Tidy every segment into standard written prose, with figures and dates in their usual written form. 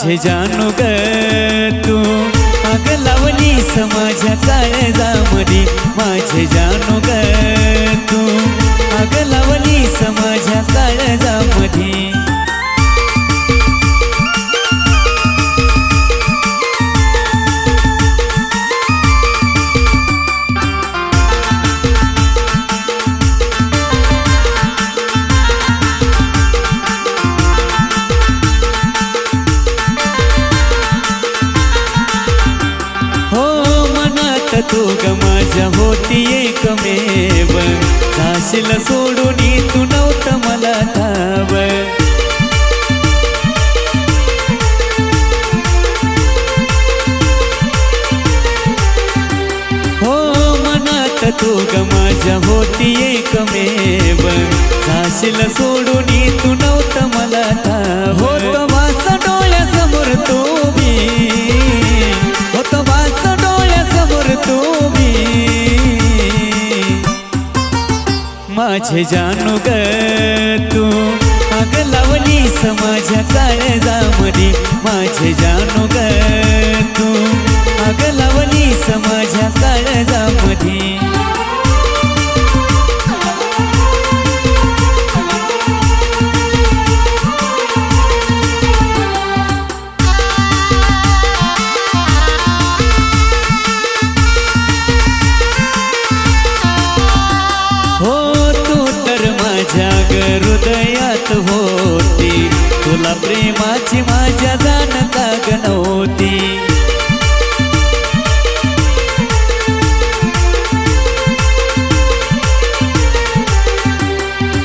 माझे जानू ग तू आग लावलीस माझ्या काळजामधी माझे जानू ग तू आग लावलीस माझ्या काळजामधी तू ग माझ्या होती एकमेव जाशील सोडून तू नव्हतं मला ठाव हो मनात तू ग माझ्या होती एकमेव जाशील सोडून तू नव्हतं मला ठाव होतो वास डोळ्यासमोर तू बी होतो वास डोळ्यासमोर तू बी माझे जानू ग तू आग लावलीस माझ्या काळजामधी माझे जानू ग तू आग लावलीस माझ्या काळजामधी हृदयात होती तुला प्रेमाची माझ्या जाणता गणवती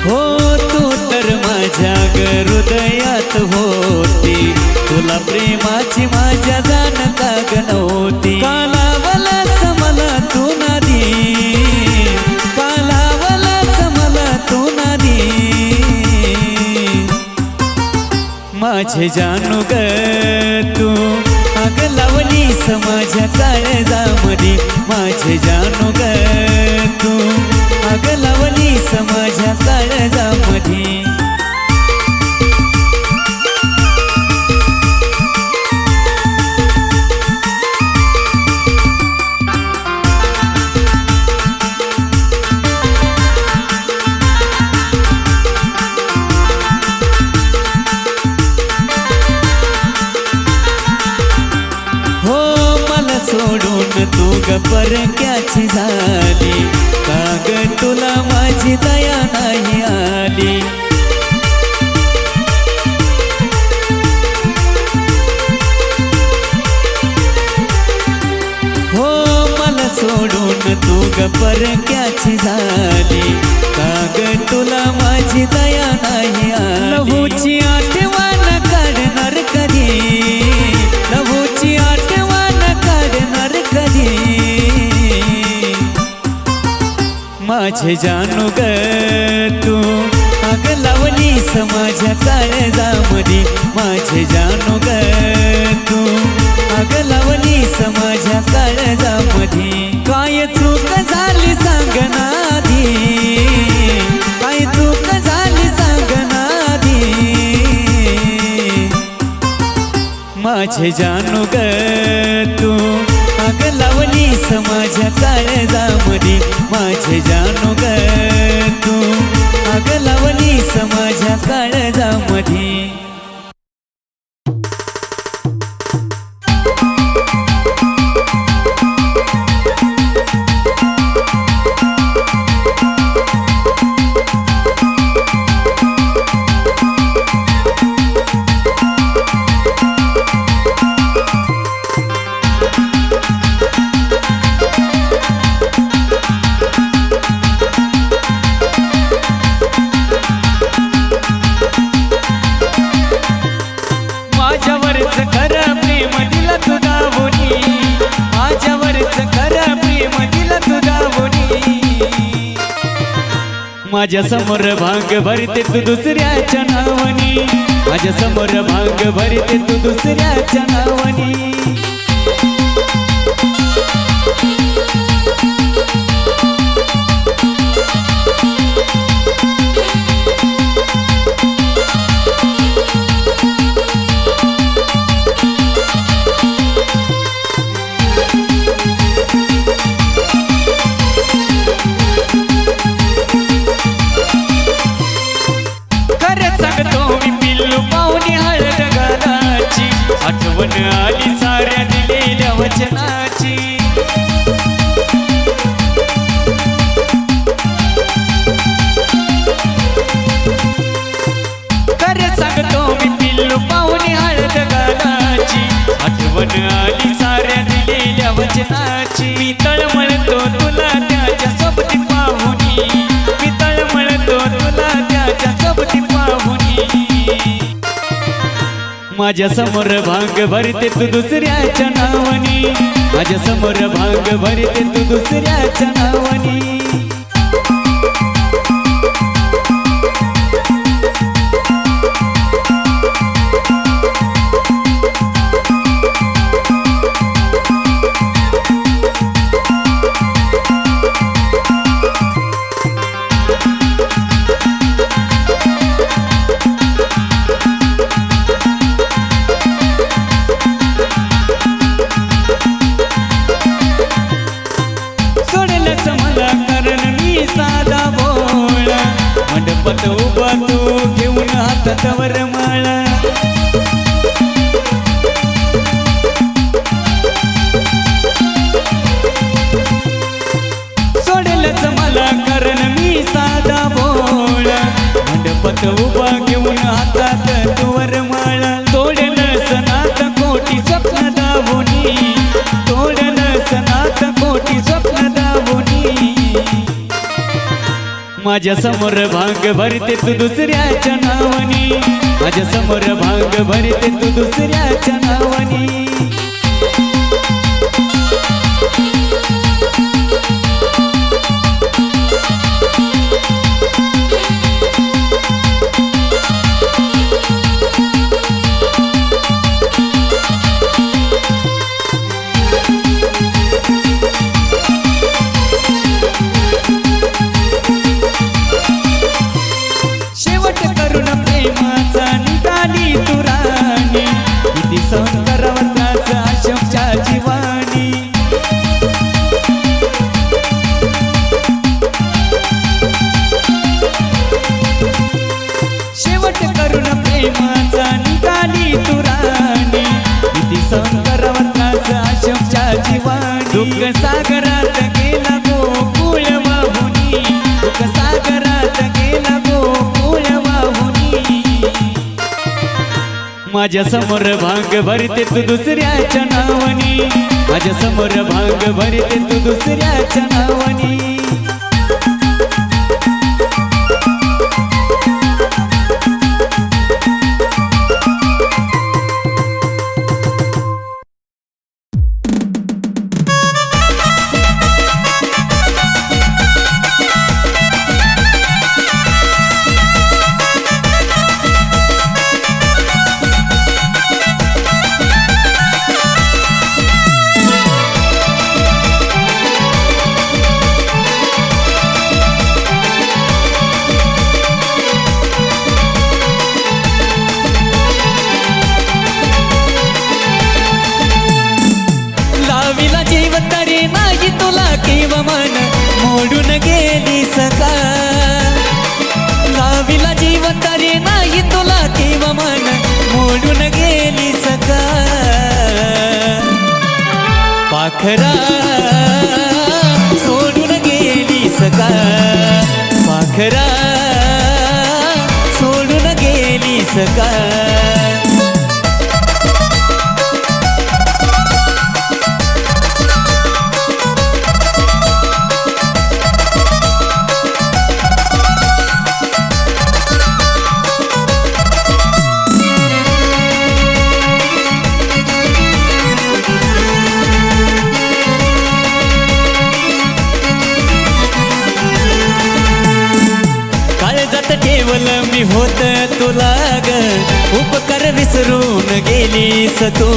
हो तू तर माझ्या हृदयात होती तुला प्रेमाची माझ्या जाणता गणवती कालावलास मला तू नादी कालावलास मला तू नादी माझे जानू ग तू आग लावलीस माझ्या काळजामधी माझे जानू ग तू आग लावलीस माझ्या काळजामधी सोडून तू ग परक्याची झाली का ग तुला माझी दया नाही आली हो मला सोडून तू ग परक्याची झाली का ग तुला माझी दया नाही आली लहूची आठवण काढणार कधी लहूची आठवण काढणार कधी माझे जानू ग तू आग लावलीस माझ्या काळजामधी माझे जानू ग तू आग लावलीस माझ्या काळजामधी काय चूक झाली सांग ना आधी काय चूक झाली सांग ना आधी माझे जानू ग तू आग लावलीस माझ्या काळजामधी माझे जानू ग तू आग लावलीस माझ्या काळजामधी माझ्या समोर भांग भरते तू दुसऱ्याच्या नावानी माझ्या समोर भांग भरते तू दुसऱ्याच्या नावानी आली साऱ्या दिलेल्या वचनाची खरे सांगतो मी पिल्लू पाहुणे हळद गालाची आठवण आली साऱ्या दिलेल्या वचनाची मी तळमळतो तुला त्याच्या सोबती पाहुणी मी तळमळतो तुला त्याच्या सोबती पाहुणी माझ्या समोर भांग भरते तू दुसऱ्याच्या नावानी माझ्या समोर भांग भरते तू दुसऱ्याच्या नावानी साधा भोळा मंडपात उभा तू घेऊन हातात वरमाळा सोडलंच मला कारण मी साधा भोळा मंडपात उभा घेऊन हातात तू वरमाळा तोडलं सनात कोटी स्वप्न दावणी तोडलं सनात कोटी स्वप्न दावणी माझ्या समोर भांग भरते तू दुसऱ्याच्या नावानी माझ्या समोर भांग भरते तू दुसऱ्याच्या नावानी प्रेमाचा निघाली तू राणी किती सहन करावं त्याचं आशमच्या जीवानी शेवट करून प्रेमाचा निघाली तू राणी किती सहन करावं त्याचं आशमच्या जीवानी दुःख सागरात गेला गोकुळ वाहुनी दुःख सागरात गेला गोकुळ वाहुनी माझ्या समोर भांग भरते तू दुसऱ्याच्या नावानी माझ्या समोर भांग भरते तू दुसऱ्याच्या नावानी नाही तुला किंवा मन मोडून गेली सका लाविला जीव तरी नाही तुला किंवा मन मोडून गेली सका पाखरा सोडून गेली सका पाखरा सोडून गेली सका ठेवलं मी होत तुला ग उपकार विसरून गेलीस तू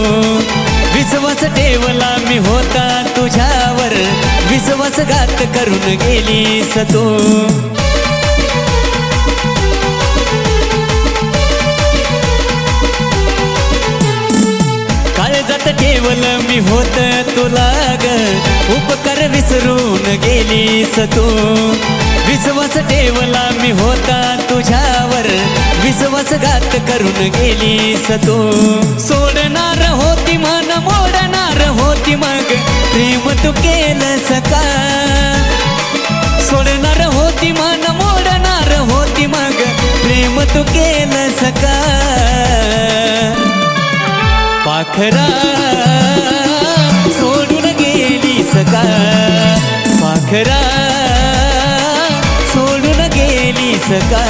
विश्वास ठेवला मी होता तुझ्यावर विश्वासघात करून गेलीस तू काळजात ठेवलं मी होत तुला ग उपकार विसरून गेलीस तू विश्वास ठेवला मी होता तुझ्यावर, विश्वासघात करून गेलीस तू. सोडणार होती मन मोडणार होती मग प्रेम तू केलंस का. सोडणार होती मन मोडणार होती मग प्रेम तू केलंस का. पाखरा सोडून गेलीस का. पाखरा सोडून गेलीस का.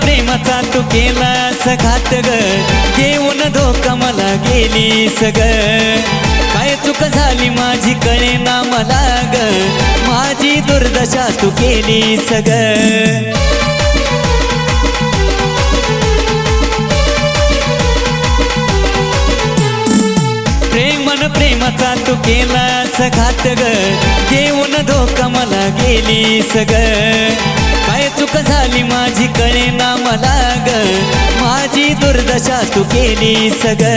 प्रेमाचा तू केलास घात ग, देऊन धोका मला गेलीस ग. काय चूक झाली माझी कळेना मला ग, माझी दुर्दशा तू केलीस ग. प्रेमाचा तू केलास घात ग, देऊन धोका मला गेलीस ग. काय चूक झाली माझी कळेना मला ग, माझी दुर्दशा तू केलीस ग.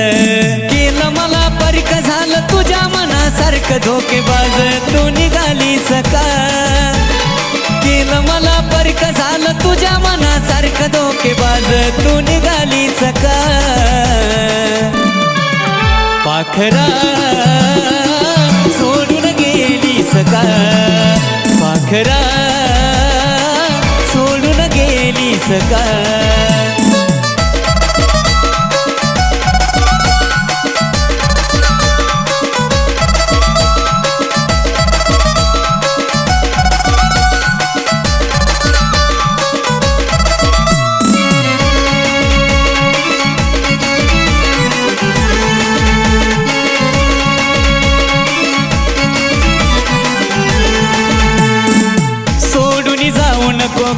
केलं मला परिक झालं तुझ्या मनासारखं धोकेबाज तू निघालीस का. केलं मला परिक झालं तुझ्या मनासारखं धोकेबाज तू निघालीस का. पाखरा सोडून गेलीस का. पाखरा सोडून गेलीस का.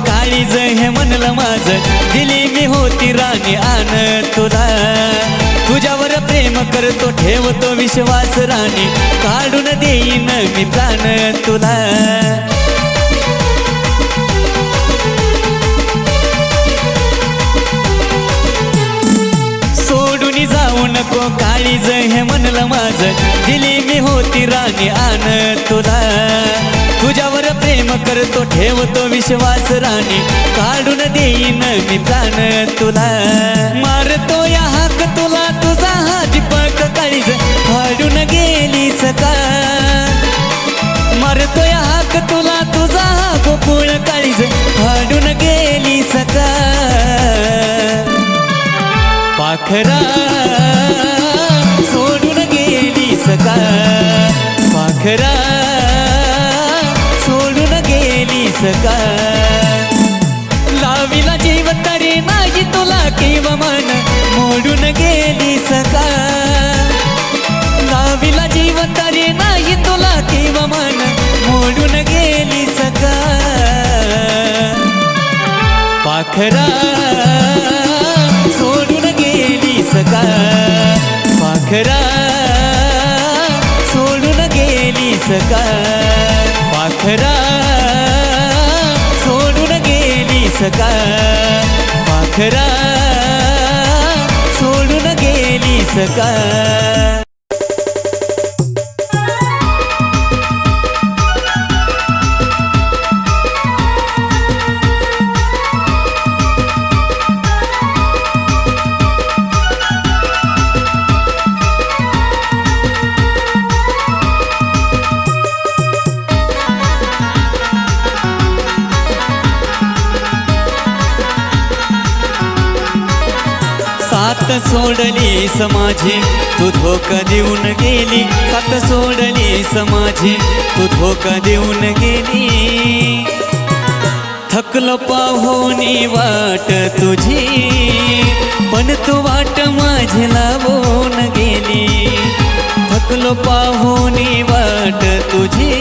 काळीज हे म्हणलं माझं, दिली मी होती राणी आन तुला. तुझ्यावर प्रेम करतो ठेवतो विश्वास राणी, काढून देईन मी प्राण तुला. सोडून जाऊ नको काळीज हे म्हणलं माझं, दिली मी होती राणी आन तुला. तुझ्यावर प्रेम करतो ठेवतो विश्वास राणी, काढून देईन मी प्राण तुला. मारतो या हाक तुला तुझा हा दीपक काळीज फाडून गेलीस का. मारतो या हाक तुला तुझा हा गोकुळ काळीज फाडून गेलीस का. पाखरा सोडून गेलीस का. पाखरा सोडून गेलीस का. लावीला जीव तरी नाही तुला किंव मन मोडून गेलीस का. लावीला जीव तरी नाही तुला किंव मन मोडून गेलीस का. पाखरा सोडून गेलीस का. पाखरा सोडून गेलीस का. पाखरा सोडून गेलीस का. पाखरा सोडून गेलीस का. साथ सोडली समाजी तू धोका देऊन गेली. साथ सोडली समाजी तू धोका देऊन गेली. थकलो पाहुनी वाट तुझी पण तू वाट माझी लावून गेली. थकलो पाहुनी वाट तुझी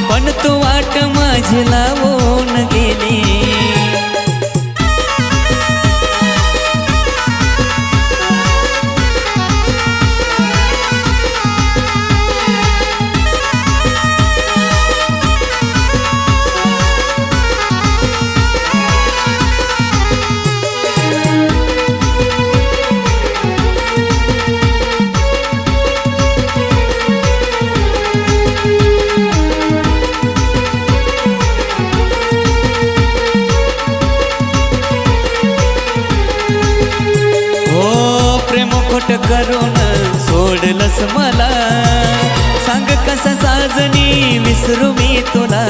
पण पण तू वाट माझी लावून गेली. खोट करून सोडलंस मला, सांग कसा साजनी विसरू मी तुला.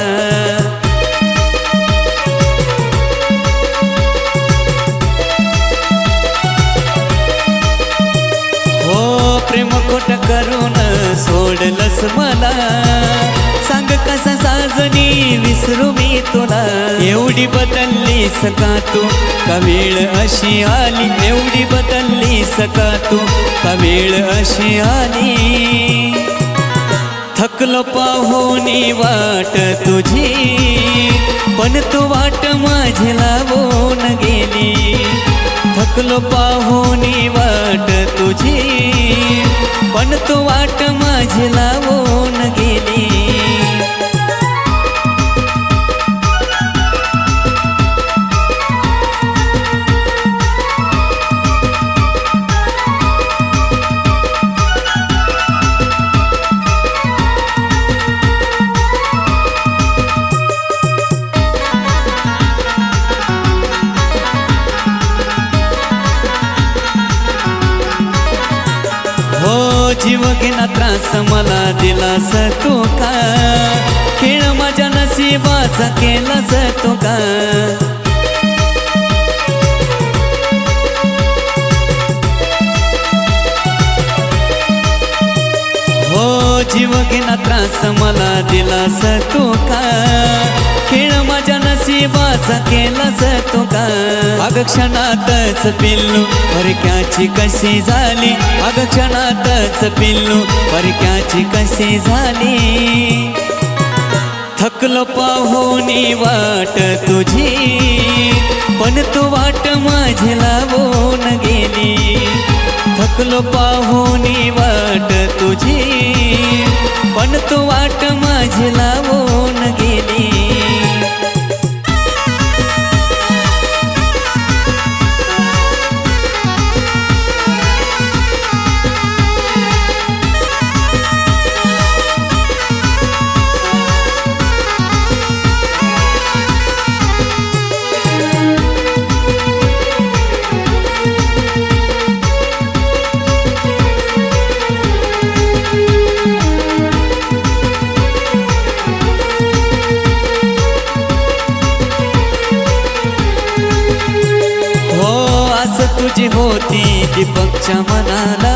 हो प्रेम खोट करून सोडलंस मला, सांग कसा साजनी विसरू मी तुला. एवढी बदललीस का तू, का वेळ अशी आली. एवढी बदललीस का तू, का वेळ अशी आली. थकलो पाहुनी वाट तुझी, पण तू वाट माझी लावून गेली. थकलो पाहुनी वाट तुझी, पण तू वाट माझी लावून गेली. जीव घेना त्रास मला दिलास तू का, खेळ माझ्या नशिबाचा केलास तू का. हो जीव घेना त्रास मला दिलास तू का, खेळ माझ्या नशिबाचा केलास तू का. अग क्षणातच पिल्लू परक्याची कशी झाली. अग क्षणातच पिल्लू परक्याची कशी झाली. थकलो पाहुनी वाट तुझी, पण तू वाट माझी लावून गेली. थकलो पाहुनी वाट तुझी, पण तू वाट माझी लावून गेली. तुझी होती दीपकच्या मनाला,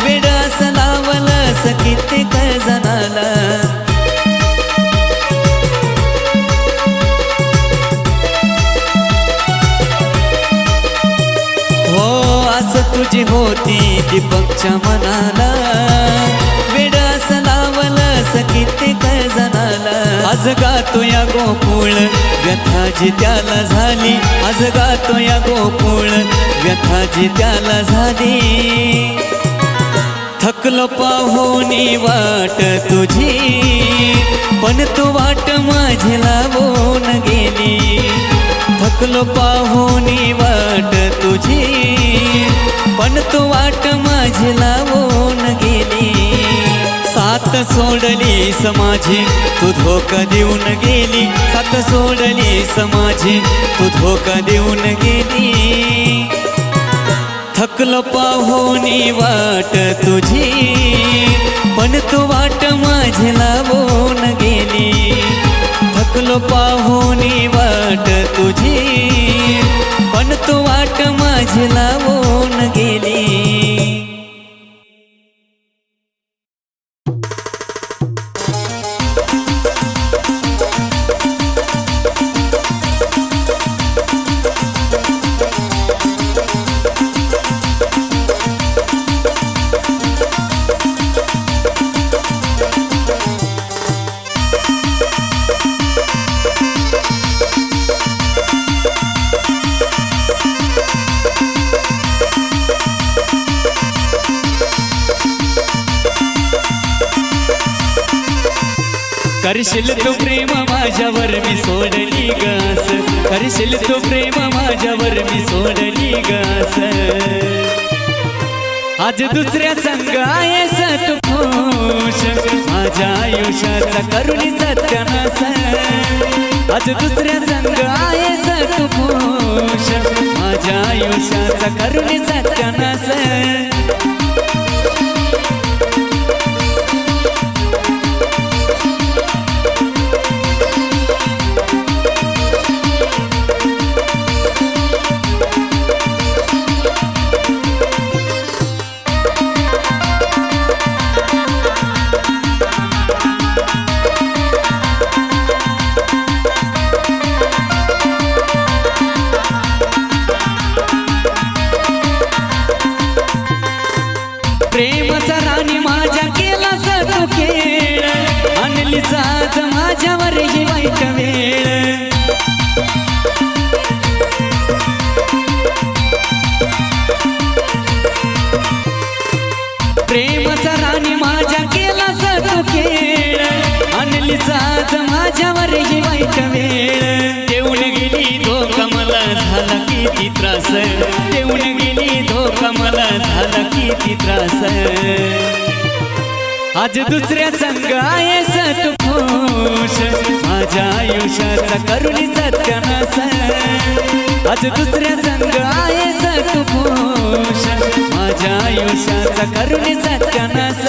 वेड असं लावलंस कित्येक जणाला. हो असं तुझी होती दीपकच्या मनाला, वेड असं लावलंस कित्येक जणाला. आज गातो या गोकुळ व्यथा जी त्याला झाली. आज गातो या गोकुळ व्यथा जी त्याला झाली. थकलो पाहुनी वाट तुझी, पण तू वाट माझी लावून गेली. थकलो पाहुनी वाट तुझी, पण तू वाट माझी लावून गेली. साथ सोडलीस माझी तू धोका देऊन गेली. साथ सोडलीस माझी तू धोका देऊन गेली. थकलो पाहुनी वाट तुझी, पण तू वाट माझी लावून गेली. थकलो पाहुनी वाट तुझी, पण तू वाट माझी लावून गेली. करशील तू प्रेम माझ्यावर मी सोडली गास, करशील तू प्रेम माझ्यावर मी सोडली गास. आज दुसऱ्या संग आहेस तू खुश, माझ्या आयुष्याचा करुणी सत्यानाश. आज दुसऱ्या संग आहेस तू खुश, माझ्या आयुष्याचा करुणी सत्यानाश. प्रेमाचा राणी माझ्या केला तू खेळ, आणली साज माझ्यावर ही वाईट वेळ. प्रेमाचा राणी माझ्या केला तू खेळ, आणली साज माझ्यावर ही वाईट वेळ. देऊन गेली धोका मला झाला किती त्रास, देऊन गेली धोका मला झाला किती त्रास. आज दुसऱ्या संग आहेस तू खुश, माझ्या आयुष्याचा करुणी सत्यानाश. आज दुसऱ्या संग आहेस तू खुश, माझ्या आयुष्याचा करुणी सत्यानाश.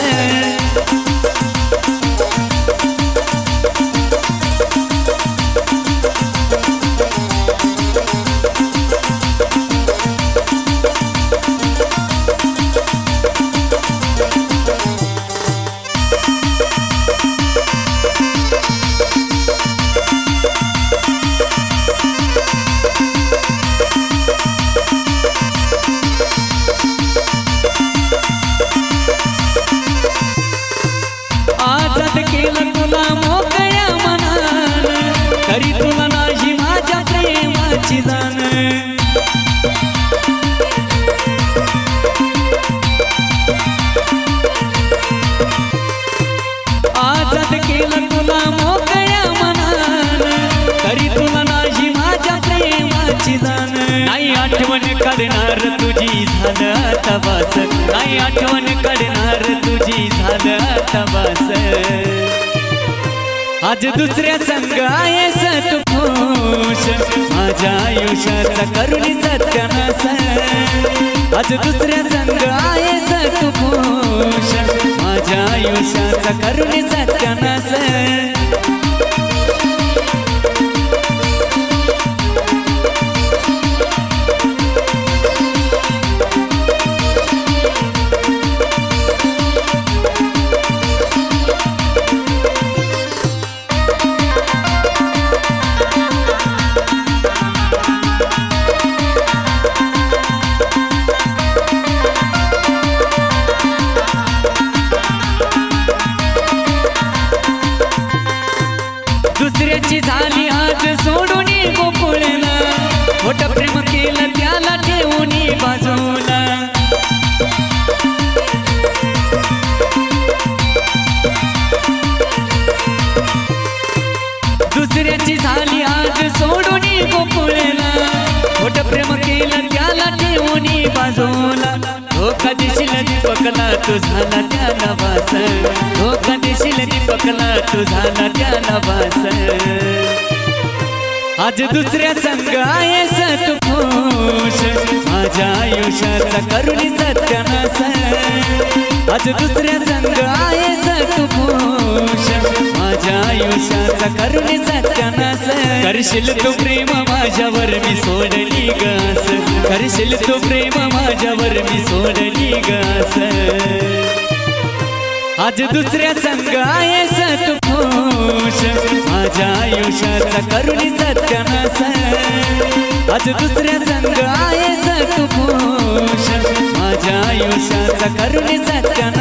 केलं तुला मोकळ्या मनान, तरी तुला नाही माझ्या प्रेमाची जाण. आजाद केलं तुला मोकळ्या मनान, तरी तुला नाही माझ्या प्रेमाची जाण. नाही आठवण काढणार तुझी झालं आता बास, नाही आठवण काढणार तुझी झालं आता बास. आज दुसऱ्या संग आहेस तू खुश, माझ्या आयुष्याचा करुणी सत्यानाश. आज दुसऱ्या संग आहेस तू खुश, माझ्या आयुष्याचा करुणी सत्यानाश. दुसऱ्याची झाली आज सोडून गोकुळला, मोठ प्रेम केलं त्याला ठेवून बाजूला. दुसऱ्याची झाली आज सोडून गोकुळला, मोठ प्रेम केलं त्याला ठेवून बाजूला. धोका देशील दीपकला तू झाला त्याला वास, धोका देशील दीपकला तू झाला त्याला वास. आज दुसऱ्या संग आहेस तू खुश, माझ्या आयुष्याचा करुणी सत्यानाश. आज दुसऱ्या संग आहेस तू खुश, माझ्या आयुष्याचा करुणी सत्यानाश. करशील तू प्रेम माझ्यावर मी सोडली गास, करशील तू प्रेम माझ्यावर मी सोडली गास. आज दुसऱ्या संग आहेस तू खुश, माझ्या आयुष्याचा करुणी सत्यानाश. आज दुसऱ्या संग आहेस तू खुश, माझ्या आयुष्याचा करुणी सत्यानाश.